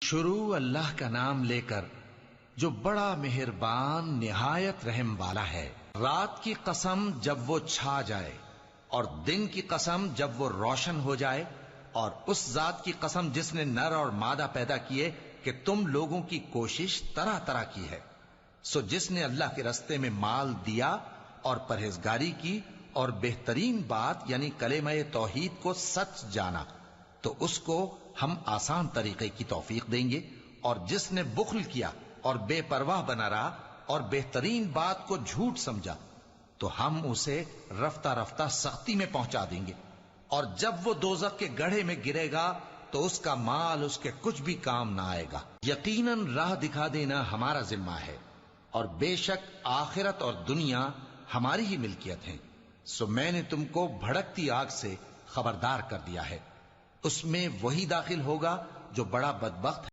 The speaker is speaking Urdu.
شروع اللہ کا نام لے کر جو بڑا مہربان نہایت رحم والا ہے۔ رات کی قسم جب وہ چھا جائے اور دن کی قسم جب وہ روشن ہو جائے، اور اس ذات کی قسم جس نے نر اور مادہ پیدا کیے کہ تم لوگوں کی کوشش طرح طرح کی ہے۔ سو جس نے اللہ کے رستے میں مال دیا اور پرہیزگاری کی اور بہترین بات یعنی کلمہ توحید کو سچ جانا، تو اس کو ہم آسان طریقے کی توفیق دیں گے، اور جس نے بخل کیا اور بے پرواہ بنا رہا اور بہترین بات کو جھوٹ سمجھا، تو ہم اسے رفتہ رفتہ سختی میں پہنچا دیں گے، اور جب وہ دوزخ کے گڑھے میں گرے گا تو اس کا مال اس کے کچھ بھی کام نہ آئے گا۔ یقیناً راہ دکھا دینا ہمارا ذمہ ہے، اور بے شک آخرت اور دنیا ہماری ہی ملکیت ہیں۔ سو میں نے تم کو بھڑکتی آگ سے خبردار کر دیا ہے، اس میں وہی داخل ہوگا جو بڑا بدبخت ہے۔